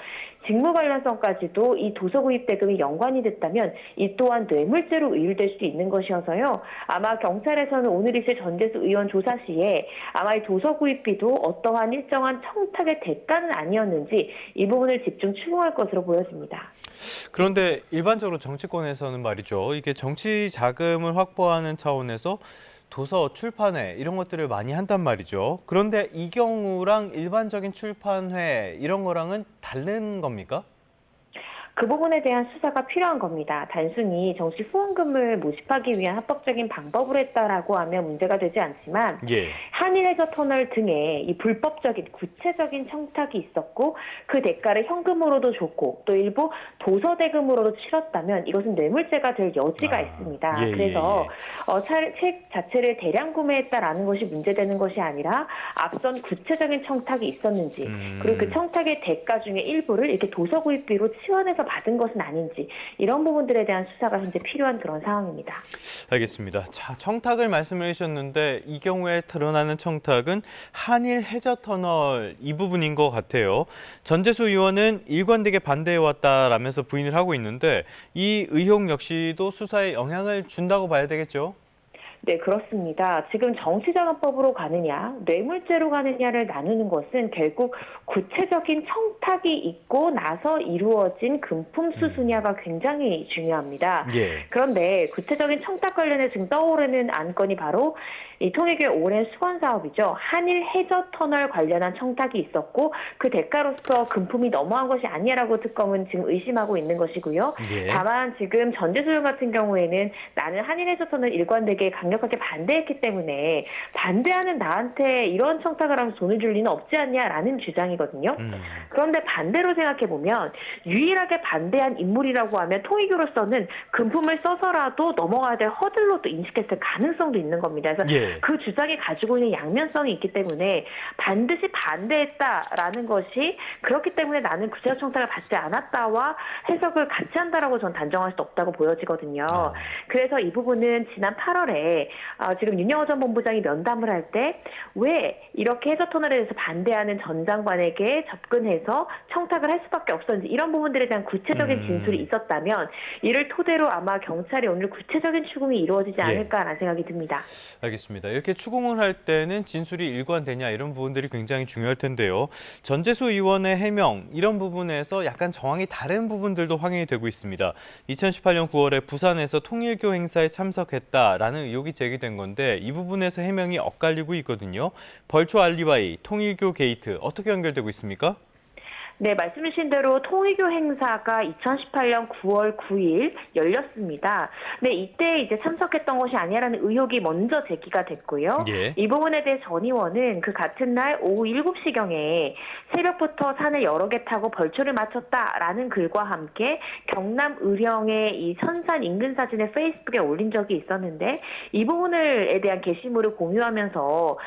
직무 관련성까지도 이 도서 구입 대금이 연관이 됐다면 이 또한 뇌물죄로 의율될 수 있는 것이어서요. 아마 경찰에서는 오늘 있을 전재수 의원 조사 시에 아마 이 도서 구입비도 어떠한 일정한 청탁의 대가는 아니었는지 이 부분을 집중 추궁할 것으로 보여집니다. 그런데 일반적으로 정치권에서는 말이죠. 이게 정치 자금을 확보하는 차원에서 도서, 출판회 이런 것들을 많이 한단 말이죠. 그런데 이 경우랑 일반적인 출판회 이런 거랑은 다른 겁니까? 그 부분에 대한 수사가 필요한 겁니다. 단순히 정치 후원금을 모집하기 위한 합법적인 방법으로 했다라고 하면 문제가 되지 않지만 한일해저터널 등의 이 불법적인 구체적인 청탁이 있었고 그 대가를 현금으로도 줬고 또 일부 도서 대금으로도 치렀다면 이것은 뇌물죄가 될 여지가 있습니다. 그래서 책 자체를 대량 구매했다라는 것이 문제되는 것이 아니라 앞선 구체적인 청탁이 있었는지 그리고 그 청탁의 대가 중에 일부를 이렇게 도서 구입비로 치환해서 받은 것은 아닌지 이런 부분들에 대한 수사가 현재 필요한 그런 상황입니다. 알겠습니다. 자, 청탁을 말씀해 주셨는데 이 경우에 드러나는 청탁은 한일 해저터널 이 부분인 것 같아요. 전재수 의원은 일관되게 반대해왔다라면서 부인을 하고 있는데 이 의혹 역시도 수사에 영향을 준다고 봐야 되겠죠? 네, 그렇습니다. 지금 정치자금법으로 가느냐, 뇌물죄로 가느냐를 나누는 것은 결국 구체적인 청탁이 있고 나서 이루어진 금품 수수냐가 굉장히 중요합니다. 그런데 구체적인 청탁 관련해 지금 떠오르는 안건이 바로 이 통일교의 오랜 수건 사업이죠. 한일 해저터널 관련한 청탁이 있었고 그 대가로서 금품이 넘어간 것이 아니라고 특검은 지금 의심하고 있는 것이고요. 다만 지금 전재수 의원 같은 경우에는 나는 한일 해저터널 일관되게 강력하게 반대했기 때문에 반대하는 나한테 이런 청탁을 하면서 돈을 줄 리는 없지 않냐라는 주장이거든요. 그런데 반대로 생각해보면 유일하게 반대한 인물이라고 하면 통일교로서는 금품을 써서라도 넘어가야 될 허들로 또 인식했을 가능성도 있는 겁니다. 그래서 그 주장이 가지고 있는 양면성이 있기 때문에 반드시 반대했다라는 것이 그렇기 때문에 나는 구체적 청탁을 받지 않았다와 해석을 같이 한다라고 전 단정할 수 없다고 보여지거든요. 그래서 이 부분은 지난 8월에 지금 윤영호 전 본부장이 면담을 할 때 왜 이렇게 해저터널에 대해서 반대하는 전 장관에게 접근해서 청탁을 할 수밖에 없었는지 이런 부분들에 대한 구체적인 진술이 있었다면 이를 토대로 아마 경찰이 오늘 구체적인 추궁이 이루어지지 않을까라는 생각이 듭니다. 알겠습니다. 이렇게 추궁을 할 때는 진술이 일관되냐 이런 부분들이 굉장히 중요할 텐데요. 전재수 의원의 해명 이런 부분에서 약간 정황이 다른 부분들도 확인이 되고 있습니다. 2018년 9월에 부산에서 통일교 행사에 참석했다라는 의혹이 제기된 건데 이 부분에서 해명이 엇갈리고 있거든요. 벌초 알리바이, 통일교 게이트 어떻게 연결되고 있습니까? 네, 말씀 주신 대로 통일교 행사가 2018년 9월 9일 열렸습니다. 네, 이때 이제 참석했던 것이 아니라는 의혹이 먼저 제기가 됐고요. 이 부분에 대해 전 의원은 그 같은 날 오후 7시경에 새벽부터 산을 여러 개 타고 벌초를 마쳤다라는 글과 함께 경남 의령의 이 선산 인근 사진을 페이스북에 올린 적이 있었는데 이 부분에 대한 게시물을 공유하면서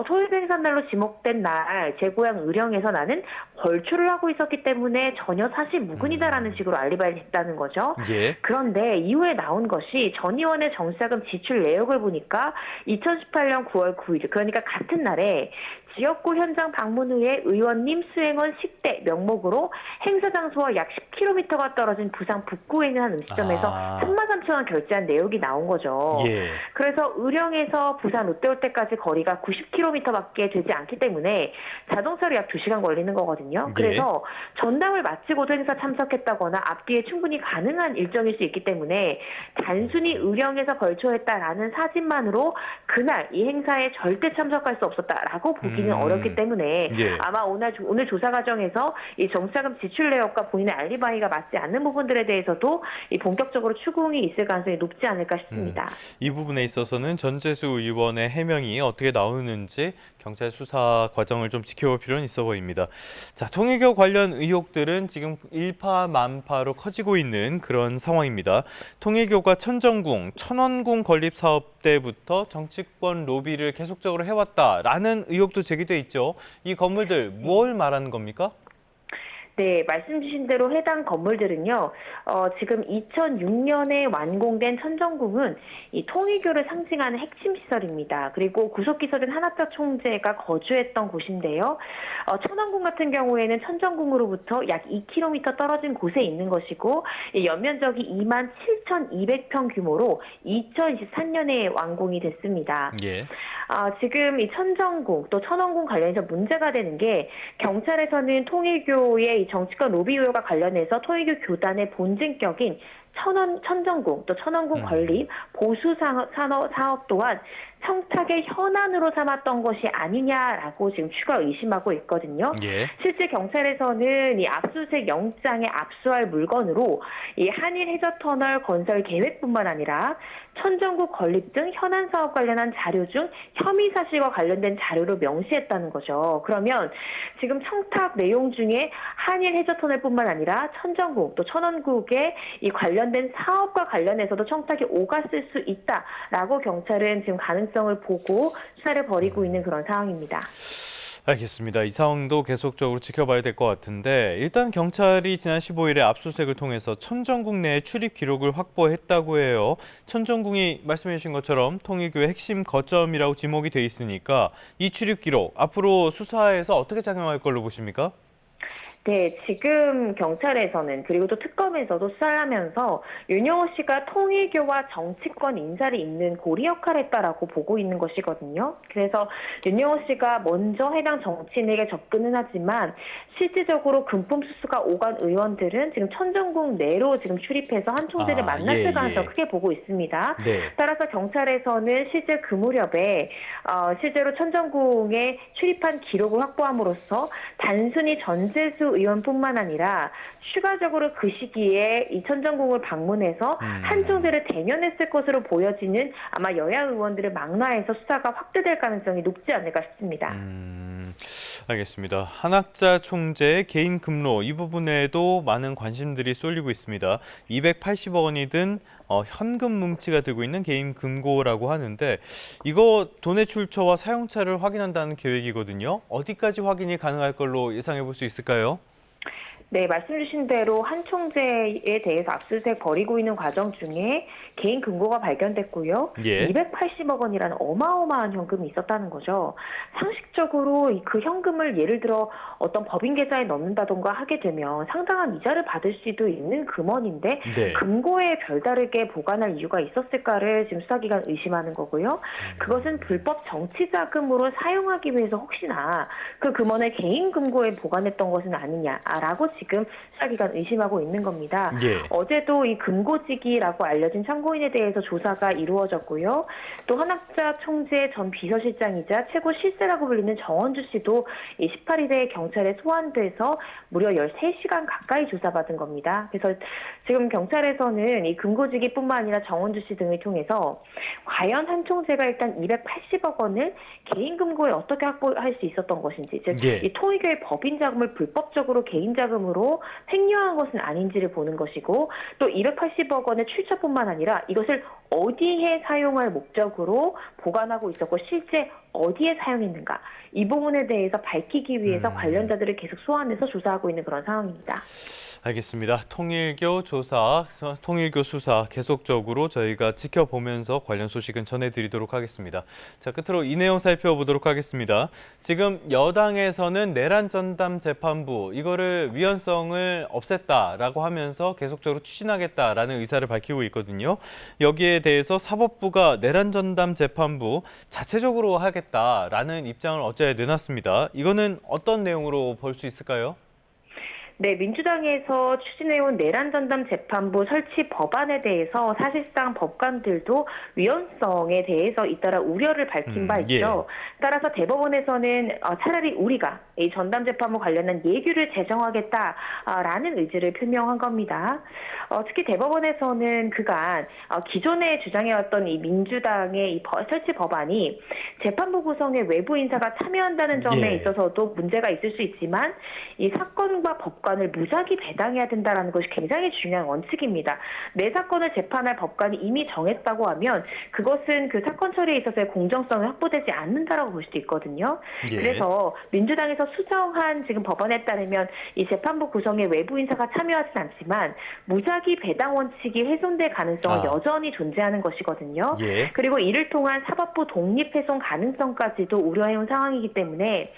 토일교 행사 날로 지목된 날 제 고향 의령에서 나는 벌초를 하고 있었기 때문에 전혀 사실 무근이다라는 식으로 알리바이를 했다는 거죠. 그런데 이후에 나온 것이 전 의원의 정치자금 지출 내역을 보니까 2018년 9월 9일 그러니까 같은 날에 지역구 현장 방문 후에 의원님 수행원 식대 명목으로 행사 장소와 약 10km가 떨어진 부산 북구에 있는 한 음식점에서 33,000원 결제한 내역이 나온 거죠. 그래서 의령에서 부산 롯데홀때까지 거리가 90km밖에 되지 않기 때문에 자동차로 약 2시간 걸리는 거거든요. 그래서 전당을 마치고도 행사 참석했다거나 앞뒤에 충분히 가능한 일정일 수 있기 때문에 단순히 의령에서 벌초했다라는 사진만으로 그날 이 행사에 절대 참석할 수 없었다라고 보기는 어렵기 때문에 아마 오늘 조사 과정에서 이 정치자금 지출 내역과 본인의 알리바이가 맞지 않는 부분들에 대해서도 이 본격적으로 추궁이 있을 가능성이 높지 않을까 싶습니다. 이 부분에 있어서는 전재수 의원의 해명이 어떻게 나오는지 경찰 수사 과정을 좀 지켜볼 필요는 있어 보입니다. 자, 통일교 관련 의혹들은 지금 일파만파로 커지고 있는 그런 상황입니다. 통일교가 천정궁, 천원궁 건립 사업 때부터 정치권 로비를 계속적으로 해왔다라는 의혹도 제기돼 있죠. 이 건물들 뭘 말하는 겁니까? 네, 말씀 주신 대로 해당 건물들은요, 지금 2006년에 완공된 천정궁은 이 통일교를 상징하는 핵심 시설입니다. 그리고 구속기소된 한학자 총재가 거주했던 곳인데요. 천왕궁 같은 경우에는 천정궁으로부터 약 2km 떨어진 곳에 있는 것이고, 이 연면적이 27,200평 규모로 2023년에 완공이 됐습니다. 지금 이 천정궁 또 천원궁 관련해서 문제가 되는 게 경찰에서는 통일교의 이 정치권 로비 의혹과 관련해서 통일교 교단의 본질격인 천정궁 또 천원궁 건립 보수 사업 또한 청탁의 현안으로 삼았던 것이 아니냐라고 지금 추가 의심하고 있거든요. 실제 경찰에서는 이 압수수색 영장에 압수할 물건으로 이 한일 해저터널 건설 계획뿐만 아니라 천정궁 건립 등 현안 사업 관련한 자료 중 혐의 사실과 관련된 자료를 명시했다는 거죠. 그러면 지금 청탁 내용 중에 한일 해저터널뿐만 아니라 천정궁 또 천원궁의 이 관련된 사업과 관련해서도 청탁이 오갔을 수 있다라고 경찰은 지금 가능성을 보고 수사를 벌이고 있는 그런 상황입니다. 알겠습니다. 이 상황도 계속적으로 지켜봐야 될 것 같은데 일단 경찰이 지난 15일에 압수수색을 통해서 천정궁 내의 출입 기록을 확보했다고 해요. 천정궁이 말씀해 주신 것처럼 통일교의 핵심 거점이라고 지목이 돼 있으니까 이 출입 기록 앞으로 수사에서 어떻게 작용할 걸로 보십니까? 네, 지금 경찰에서는 그리고 또 특검에서도 수사를 하면서 윤영호 씨가 통일교와 정치권 인사를 잇는 고리 역할을 했다라고 보고 있는 것이거든요. 그래서 윤영호 씨가 먼저 해당 정치인에게 접근은 하지만 실질적으로 금품 수수가 오간 의원들은 지금 천정궁 내로 지금 출입해서 한 총재를 만났을 가능성을 크게 보고 있습니다. 따라서 경찰에서는 실제 그 무렵에 실제로 천정궁에 출입한 기록을 확보함으로써 단순히 전재수 의원뿐만 아니라 추가적으로 그 시기에 이 천정궁을 방문해서 한 총재를 대면했을 것으로 보여지는 아마 여야 의원들을 망라해서 수사가 확대될 가능성이 높지 않을까 싶습니다. 알겠습니다. 한학자 총재의 개인 급로 이 부분에도 많은 관심들이 쏠리고 있습니다. 280억 원이 든 현금 뭉치가 들고 있는 개인 금고라고 하는데 이거 돈의 출처와 사용처를 확인한다는 계획이거든요. 어디까지 확인이 가능할 걸로 예상해 볼 수 있을까요? 네, 말씀 주신 대로 한 총재에 대해서 압수수색 벌이고 있는 과정 중에 개인 금고가 발견됐고요. 예. 280억 원이라는 어마어마한 현금이 있었다는 거죠. 상식적으로 그 현금을 예를 들어 어떤 법인 계좌에 넣는다던가 하게 되면 상당한 이자를 받을 수도 있는 금원인데 네. 금고에 별다르게 보관할 이유가 있었을까를 지금 수사기관 의심하는 거고요. 그것은 불법 정치자금으로 사용하기 위해서 혹시나 그 금원을 개인 금고에 보관했던 것은 아니냐라고 지금 수사기관 의심하고 있는 겁니다. 예. 어제도 이 금고지기라고 알려진 참고인에 대해서 조사가 이루어졌고요. 또 한학자 총재 전 비서실장이자 최고 실세라고 불리는 정원주 씨도 이 18일에 경찰에 소환돼서 무려 13시간 가까이 조사받은 겁니다. 그래서 지금 경찰에서는 이 금고지기뿐만 아니라 정원주 씨 등을 통해서 과연 한 총재가 일단 280억 원을 개인 금고에 어떻게 확보할 수 있었던 것인지, 즉 예. 이 통일교의 법인 자금을 불법적으로 개인 자금으로 횡령한 것은 아닌지를 보는 것이고, 또 280억 원의 출처뿐만 아니라 이것을 어디에 사용할 목적으로 보관하고 있었고 실제 어디에 사용했는가, 이 부분에 대해서 밝히기 위해서 관련자들을 계속 소환해서 조사하고 있는 그런 상황입니다. 알겠습니다. 통일교 수사 계속적으로 저희가 지켜보면서 관련 소식은 전해드리도록 하겠습니다. 자, 끝으로 이 내용 살펴보도록 하겠습니다. 지금 여당에서는 내란 전담 재판부 이거를 위헌성을 없앴다라고 하면서 계속적으로 추진하겠다라는 의사를 밝히고 있거든요. 여기에 대해서 사법부가 내란 전담 재판부 자체적으로 하겠다라는 입장을 어제 내놨습니다. 이거는 어떤 내용으로 볼 수 있을까요? 네, 민주당에서 추진해온 내란 전담 재판부 설치 법안에 대해서 사실상 법관들도 위헌성에 대해서 잇따라 우려를 밝힌 바 있죠. 예. 따라서 대법원에서는 차라리 우리가 이 전담 재판부 관련한 예규를 제정하겠다라는 의지를 표명한 겁니다. 특히 대법원에서는 그간 기존에 주장해왔던 이 민주당의 이 설치 법안이 재판부 구성에 외부 인사가 참여한다는 점에 예. 있어서도 문제가 있을 수 있지만 이 사건과 법관을 무작위 배당해야 된다는 것이 굉장히 중요한 원칙입니다. 내 사건을 재판할 법관이 이미 정했다고 하면 그것은 그 사건 처리에 있어서의 공정성이 확보되지 않는다라고 볼 수도 있거든요. 예. 그래서 민주당에서 수정한 지금 법안에 따르면 이 재판부 구성에 외부 인사가 참여하진 않지만 무작위 배당 원칙이 훼손될 가능성은 여전히 존재하는 것이거든요. 예. 그리고 이를 통한 사법부 독립 훼손 가능성까지도 우려해온 상황이기 때문에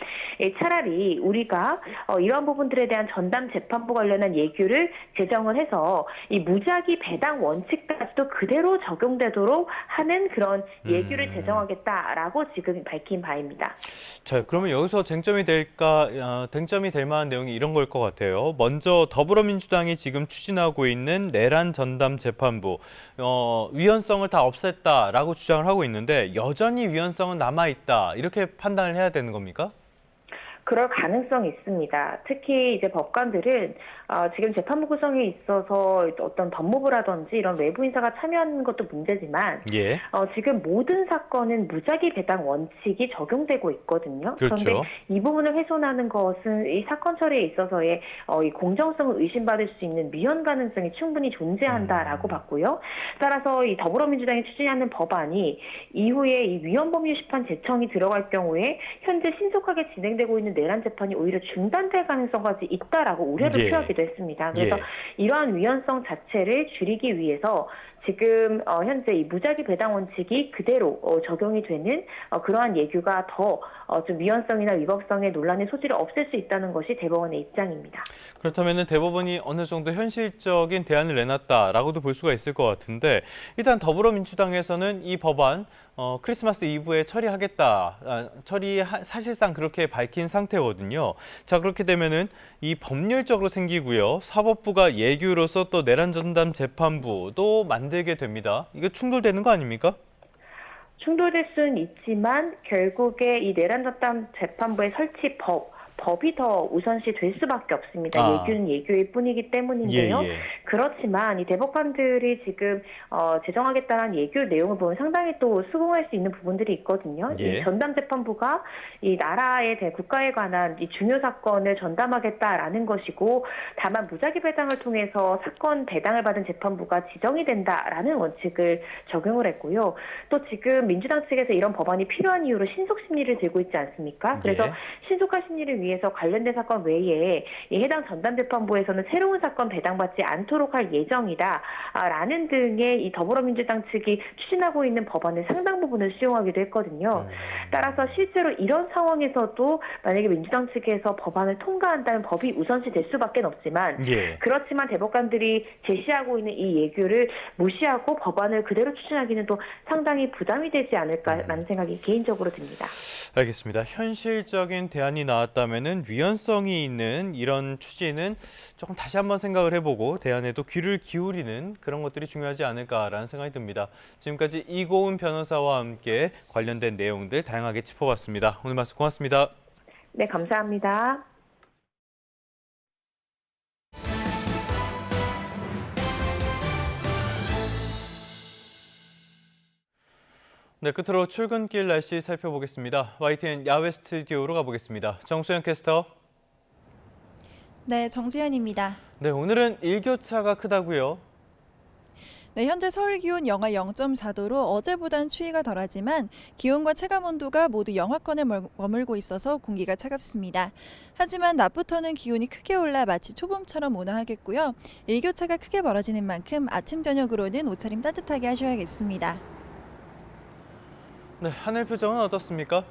차라리 우리가 이러한 부분들에 대한 전담 재판부 관련한 예규를 제정을 해서 이 무작위 배당 원칙까지도 그대로 적용되도록 하는 그런 예규를 제정하겠다라고 지금 밝힌 바입니다. 자, 그러면 여기서 쟁점이 될 만한 내용이 이런 걸 것 같아요. 먼저 더불어민주당이 지금 추진하고 있는 내란 전담 재판부 위헌성을 다 없앴다라고 주장을 하고 있는데 여전히 위헌성은 남아있다 이렇게 판단을 해야 되는 겁니까? 그럴 가능성이 있습니다. 특히 이제 법관들은 지금 재판부 구성에 있어서 어떤 법무부라든지 이런 외부 인사가 참여하는 것도 문제지만 예. 지금 모든 사건은 무작위 배당 원칙이 적용되고 있거든요. 그렇죠. 그런데 이 부분을 훼손하는 것은 이 사건 처리에 있어서의 이 공정성을 의심받을 수 있는 위헌 가능성이 충분히 존재한다라고 봤고요. 따라서 이 더불어민주당이 추진하는 법안이 이후에 이 위헌법률 심판 제청이 들어갈 경우에 현재 신속하게 진행되고 있는 내란 재판이 오히려 중단될 가능성까지 있다라고 우려를 표하기도 했습니다. 그래서 이러한 위헌성 자체를 줄이기 위해서 지금 현재 이 무작위 배당 원칙이 그대로 적용이 되는 그러한 예규가 더 좀 위헌성이나 위법성의 논란의 소지를 없앨 수 있다는 것이 대법원의 입장입니다. 그렇다면 대법원이 어느 정도 현실적인 대안을 내놨다라고도 볼 수가 있을 것 같은데 일단 더불어민주당에서는 이 법안 크리스마스 이브에 사실상 그렇게 밝힌 상태거든요. 자, 그렇게 되면은 이 법률적으로 생기고요. 사법부가 예규로서 또 내란 전담 재판부도 만들게 됩니다. 이거 충돌되는 거 아닙니까? 충돌될 수는 있지만 결국에 이 내란 전담 재판부의 설치 법이 더 우선시 될 수밖에 없습니다. 예규는 예규일 뿐이기 때문인데요. 그렇지만 이 대법관들이 지금 제정하겠다는 예규 내용을 보면 상당히 또 수긍할 수 있는 부분들이 있거든요. 이 전담재판부가 이 나라에 대한 국가에 관한 이 중요 사건을 전담하겠다라는 것이고, 다만 무작위 배당을 통해서 사건 배당을 받은 재판부가 지정이 된다라는 원칙을 적용을 했고요. 또 지금 민주당 측에서 이런 법안이 필요한 이유로 신속 심리를 들고 있지 않습니까? 그래서 신속한 심리를 위해서 관련된 사건 외에 이 해당 전담재판부에서는 새로운 사건 배당받지 않도록 할 예정이다라는 등의 이 더불어민주당 측이 추진하고 있는 법안의 상당 부분을 수용하기도 했거든요. 따라서 실제로 이런 상황에서도 만약에 민주당 측에서 법안을 통과한다면 법이 우선시 될 수밖에 없지만 그렇지만 대법관들이 제시하고 있는 이 예규를 무시하고 법안을 그대로 추진하기는 또 상당히 부담이 되지 않을까라는 생각이 개인적으로 듭니다. 알겠습니다. 현실적인 대안이 나왔다면은 위헌성이 있는 이런 추진은 조금 다시 한번 생각을 해보고 대안에도 귀를 기울이는 그런 것들이 중요하지 않을까라는 생각이 듭니다. 지금까지 이고은 변호사와 함께 관련된 내용들 다양하게 짚어봤습니다. 오늘 말씀 고맙습니다. 네, 감사합니다. 네, 끝으로 출근길 날씨 살펴보겠습니다. YTN 야외 스튜디오로 가보겠습니다. 정수현 캐스터. 네, 정수현입니다. 네, 오늘은 일교차가 크다고요? 네, 현재 서울 기온 영하 0.4도로 어제보단 추위가 덜하지만 기온과 체감온도가 모두 영하권에 머물고 있어서 공기가 차갑습니다. 하지만 낮부터는 기온이 크게 올라 마치 초봄처럼 온화하겠고요. 일교차가 크게 벌어지는 만큼 아침 저녁으로는 옷차림 따뜻하게 하셔야겠습니다. 네, 하늘 표정은 어떻습니까?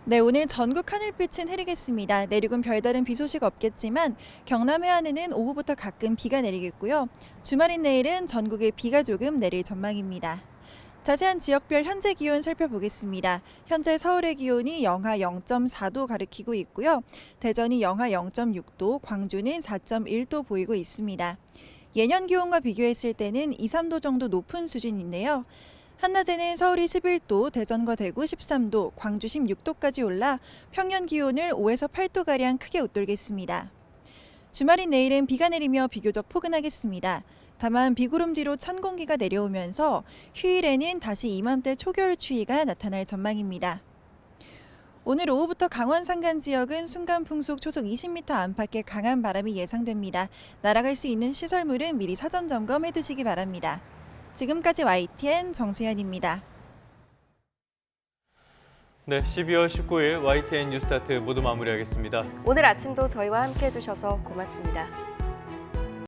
네, 오늘 전국 하늘빛은 흐리겠습니다. 내륙은 별다른 비 소식 없겠지만 경남 해안에는 오후부터 가끔 비가 내리겠고요. 주말인 내일은 전국에 비가 조금 내릴 전망입니다. 자세한 지역별 현재 기온 살펴보겠습니다. 현재 서울의 기온이 영하 0.4도 가리키고 있고요. 대전이 영하 0.6도, 광주는 4.1도 보이고 있습니다. 예년 기온과 비교했을 때는 2, 3도 정도 높은 수준인데요. 한낮에는 서울이 11도, 대전과 대구 13도, 광주 16도까지 올라 평년 기온을 5에서 8도가량 크게 웃돌겠습니다. 주말인 내일은 비가 내리며 비교적 포근하겠습니다. 다만 비구름 뒤로 찬 공기가 내려오면서 휴일에는 다시 이맘때 초겨울 추위가 나타날 전망입니다. 오늘 오후부터 강원 산간 지역은 순간 풍속 초속 20m 안팎의 강한 바람이 예상됩니다. 날아갈 수 있는 시설물은 미리 사전 점검해 두시기 바랍니다. 지금까지 YTN 정수현입니다. 네, 12월 19일 YTN 뉴스타트 모두 마무리하겠습니다. 오늘 아침도 저희와 함께 해주셔서 고맙습니다.